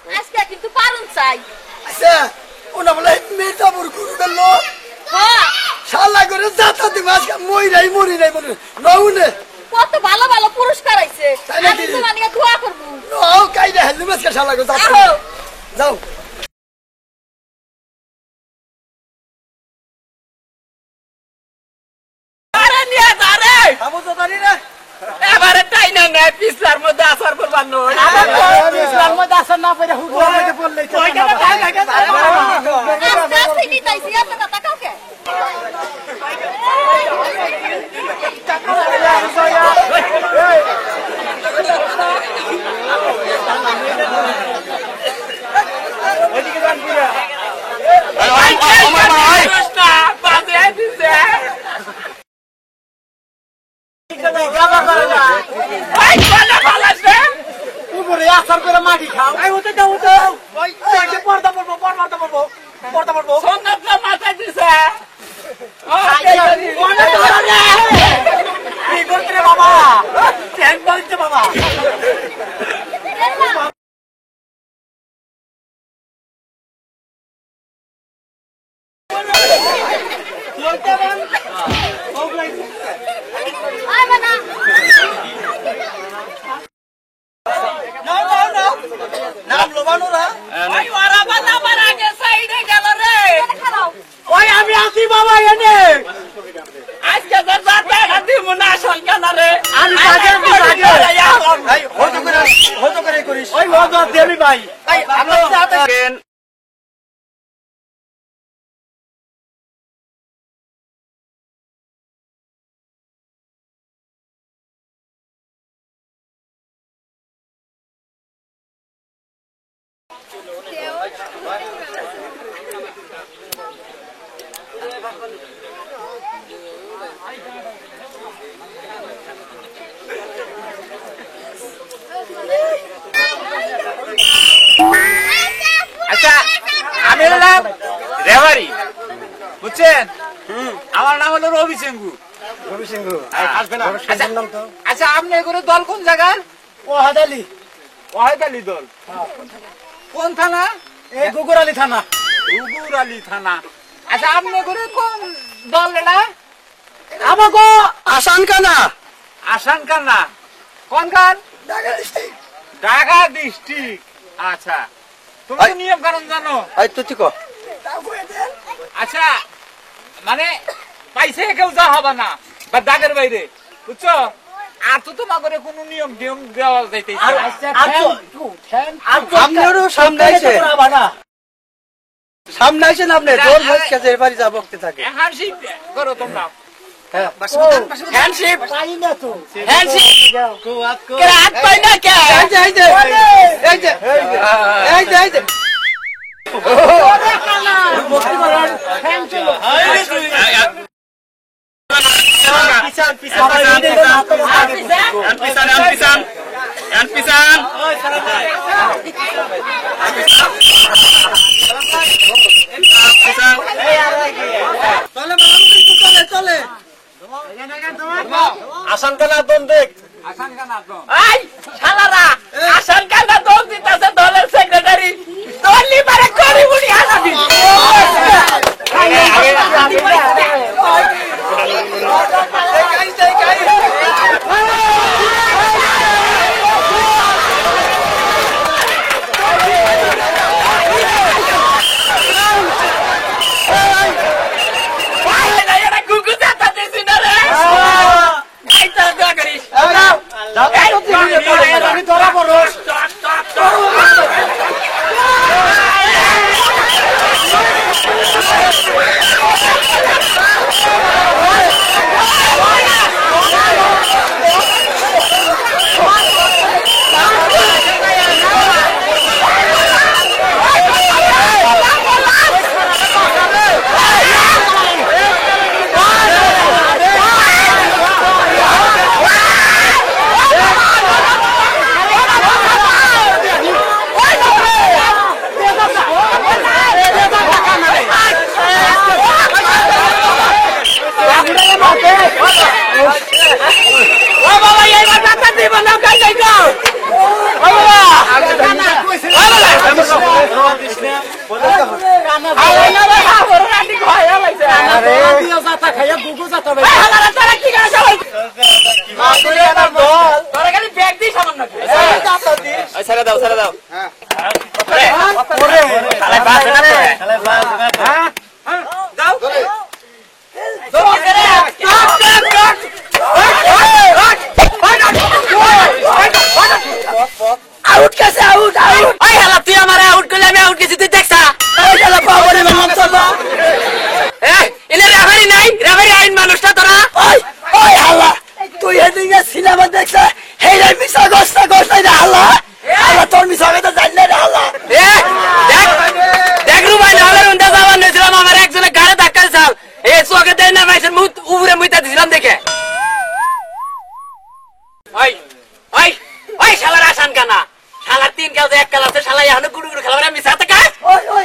আজকে কিন্তু পারুন চাই। আচ্ছা ওনা বলে মেটাবুর গুরু গেল হ্যাঁ শালা করে যাতা দিম আজকে মরি নাই বলে নউনে কত ভালো ভালো পুরস্কার আইছে। তাই নাকি? আমি তোমার নিয়ে দোয়া করবো। নও কাইদা হেলু মাসকে শালা করে যাতা আহো যাও আরে নিয়ে যা রে আবু তো জানি না এবারে তাই না না পিছলার মধ্যে আসার করবার নয় ইসলাম মধ্যে আসর না পড়ে হুকুম মধ্যে পড়লে ওইখানে তাই লাগে আস্তে আস্তে নিতাইছি এত কথা কাউকে। উপরে আসর করে মাটি খাও এই হতে দাও তো ওই পর্দা পড়বো মাথায় দিছে কি করতে রে বাবা ট্যাঙ্ক বলছে বাবা আয় বানা নাম লোবানোরা ওই ওরা বানাবার আগে সাইডে গেল রে খাও। ওই আমি আসি বাবা এনে আজকে তো যাতে হাতি মুনা সলকানা রে আমি বাজে এই হয়তো করে করিস ওই হয়তো দেবি ভাই এই আমরা আচ্ছা আমি হলাম রেভারি বুঝছেন আমার নাম হলো রবি সিংহু রবি সিংহ আসবে না আচ্ছা আপনি করে দল কোন জায়গার ও হাদালি ওয়াহেদ আলী দল কোন থানা এই গুগুর আলী থানা উগুর আলী থানা আচ্ছা আপনি করে কোন দল এটা আমাগো আসান কানা আসান কান্না কোন গান ঢাকা ডিস্ট্রিক্ট ঢাকা ডিস্ট্রিক্ট আচ্ছা তুমি তো নিয়ম কানুন জানো এই তো ঠিক আচ্ছা মানে পাইছে কেউ যা হবে না বা দাগের বাইরে বুঝছো আর তো তোমাদের কোনো নিয়ম টিয়ম দেওয়া যাইতে আপনারও সামনে আইছে সামনে আইছেন আপনি দোল ভোজ কাছে এবারে যাব বকতে থাকে হ্যান্ডশিপ করো তোমরা হ্যাঁ হ্যান্ডশিপ পাই না তো হ্যান্ডশিপ কে হাত পাই না কে এই যে এই যে এই যে এই যে এই যে বকতে পারেন ফ্যান চলো পিছন পিছন আসান কানা দন দেখ আসান কানা তো এই শালারা আসান কানা দল দিতাছে দলের সেক্রেটারি দললি পারে করি বুড়ি আনাবি আমি ধরা পড়ো তারা কি করে সবাই তোরা খালি ব্যাগ দিস আমার নাকি ছেড়ে দাও ছেড়ে দাও আউট কাছে আউট আউট আই হালা তুই আমারে আউট করলে আমি আউট গেছি তুই দেখছা ওই শালা পাওয়ারে মন চলবা এই ইলে রেফারি নাই রেফারি আইন মানুষটা তোরা ওই ওই হালা তুই এদিকে সিনেমা দেখছা হেই মিছা গোস্তা গোস্তা রে হালা হালা তোর মিছা কথা জানি না রে হালা এ দেখ দেখ রুমাই না হলে উন্ডা যাওয়ার নেছিলাম আমার একজনে গাড়ি ধাক্কা দিছাল এই চোখে দেই না মাইছেন মুখ উপরে মুইতা দিছিলাম দেখে ওই ওই ওই শালার আসান কানা শালার তিন কাজ এক কাজ আছে শালা এখনো গুড়ু গুড়ু খেলা আমি সাথে কা ওই ওই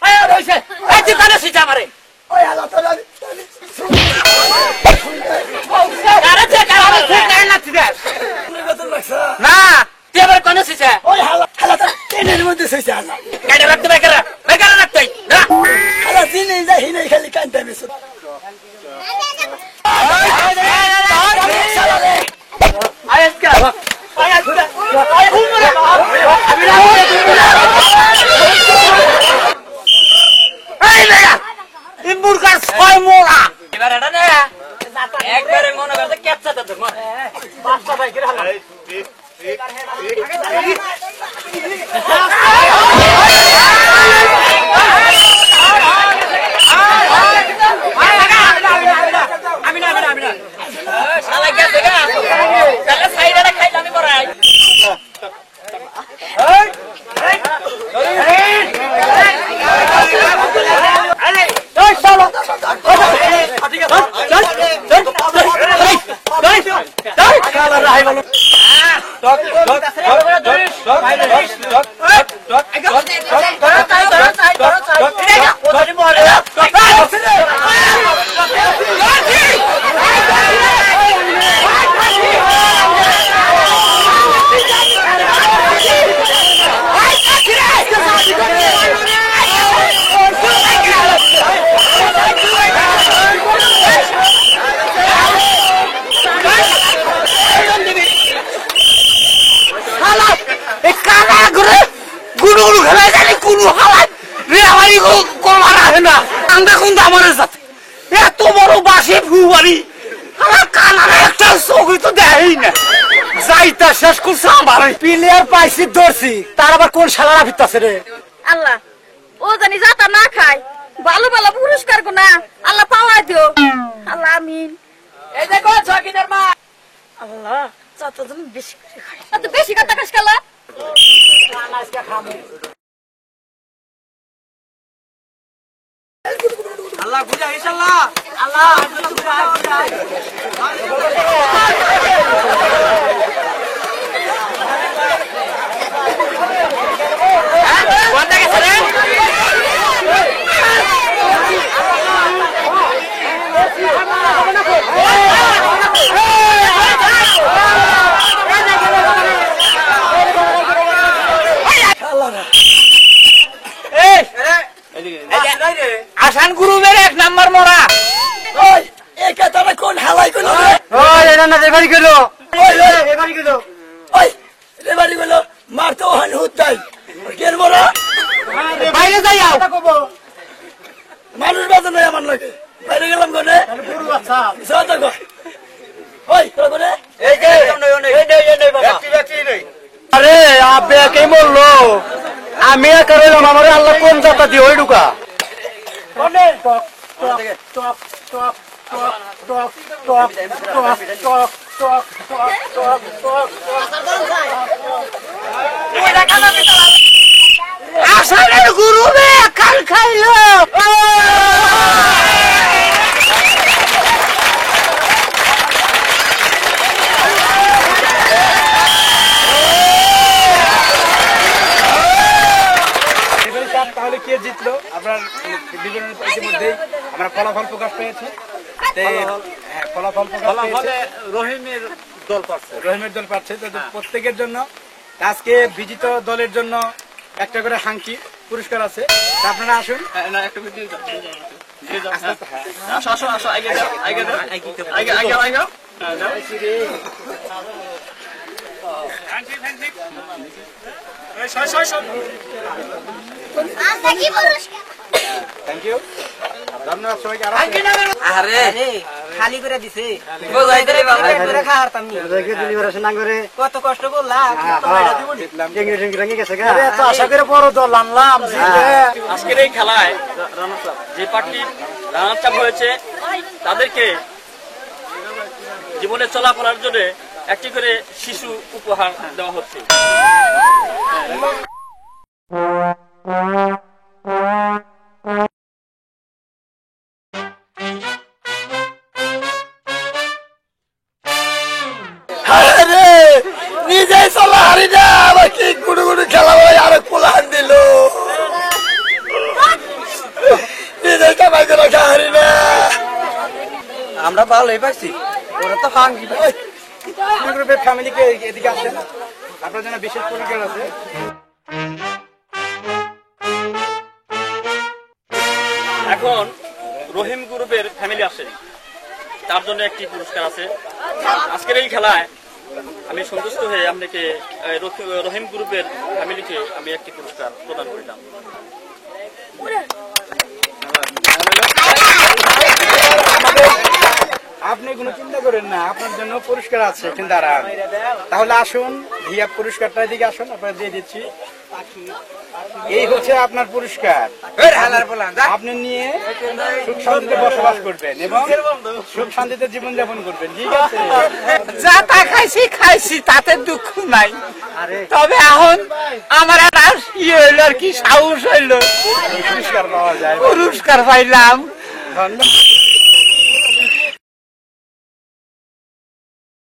এই রইছে এই তুই তানে সিটা মারে ওই হালা তোর আমি কারাতে না তুই না তুই আবার কোন সিটা ওই হালা হালা তো ট্রেনের মধ্যে সিটা হালা গাড়ি রাখতে বেকার রাখতে না হালা দিনে যাই হিনে খালি কান্দা মিছ আজকে একবারে মনে করতে ক্যাপচাতে পাঁচটা বাইকের হালা আমি না শালা গেছে গা তাহলে সাইডে খাইলাম আমি পড়াই এত বড় বাসে ফুয়ারি আমার কানার একটা চোখই তো দেয়ই না যাইতা শেষ করছে আমার প্লেয়ার পাইছি ধরছি তার আবার কোন শালারা ফিরতাছে রে আল্লাহ ও জানি যাতা না খায় ভালো ভালো পুরস্কার গো না আল্লাহ পাওয়া দিও আল্লাহ আমিন এই দেখো ছকিনের মা আল্লাহ যত তুমি বেশি করে খাই এত বেশি কথা খাস খালা আজকে খামু আল্লাহ বুঝা ইনশাআল্লাহ আল্লাহ বুঝা কোন থেকে রে আসান গ্রুপের 1 নাম্বার মোরা ওই একা তোরা কোন হালাই কইলো ওই এটা না রেফারি কইলো ওই রেফারি কইলো ওই রেফারি কইলো মারতো হন হুতাই কেন মোরা বাইরে যাই আও মানুষ বাজে নাই আমার লাগে বাইরে গেলাম কোনে পুরো আচ্ছা সাদা গো ওই তোরা কোনে এই যে এই নেই বাবা ব্যক্তি নেই আরে আবে কে বললো আমি করেলাম আমারে আল্লাহ কোন জাতা দি ওই ঢুকা কোনে টক টক টক টক টক টক টক টক টক টক টক আসানের গুরুবে কাল খাইলো তাহলে কে জিতলো আপনার বিবরণের ইতিমধ্যেই আমরা ফলাফল প্রকাশ পেয়েছি ফলাফল রহিমের দল পাচ্ছে প্রত্যেকের জন্য আজকে বিজিত দলের জন্য একটা করে হাঙ্কি পুরস্কার আছে আপনারা আসুন আসো আসো আসো আগে যাও আগে যাও আগে আগে আগে আরে খালি করে দিছে বোঝাই দিলে বাবা করে খাওয়ারতাম নি কত কষ্ট করলাম আশা করে বড় দল আনলাম আজকের এই খেলায় যে পার্টি রানার চাপ হয়েছে তাদেরকে জীবনে চলাফেরার জন্য একটি করে শিশু উপহার দেওয়া হচ্ছে। নিজে চলা হারি না আবার কি গুড়ু গুড়ু খেলা হয় আর পোলান দিল নিজে কামাই করে হারি না আমরা ভালোই পাইছি ওরা তো ফাঙ্গি গ্রুপের ফ্যামিলিকে এদিকে আসেন আপনার জন্য বিশেষ পুরস্কার আছে। এখন রহিম গ্রুপের ফ্যামিলি আসে তার জন্য একটি পুরস্কার আছে। আজকের এই খেলায় আমি সন্তুষ্ট হয়ে আপনাকে রহিম গ্রুপের ফ্যামিলিকে আমি একটি পুরস্কার প্রদান করলাম। আপনি কোনো চিন্তা করেন না, আপনার জন্য পুরস্কার আছে কিন্তু দাঁড়ান। তাহলে আসুন ভিয়া পুরস্কারটা এদিকে আসুন, আপনার দিয়ে দিচ্ছি। এই হচ্ছে আপনার পুরস্কার। আপনি নিয়ে সুখ শান্তিতে বসবাস করবেন এবং সুখ শান্তিতে জীবন যাপন করবেন, ঠিক আছে? যা তা খাইছি খাইছি তাতে দুঃখ নাই, তবে এখন আমার একটা ইয়ে হইলো আর কি সাহস হইলো, পুরস্কার পাওয়া যায়। পুরস্কার পাইলাম। ধন্যবাদ।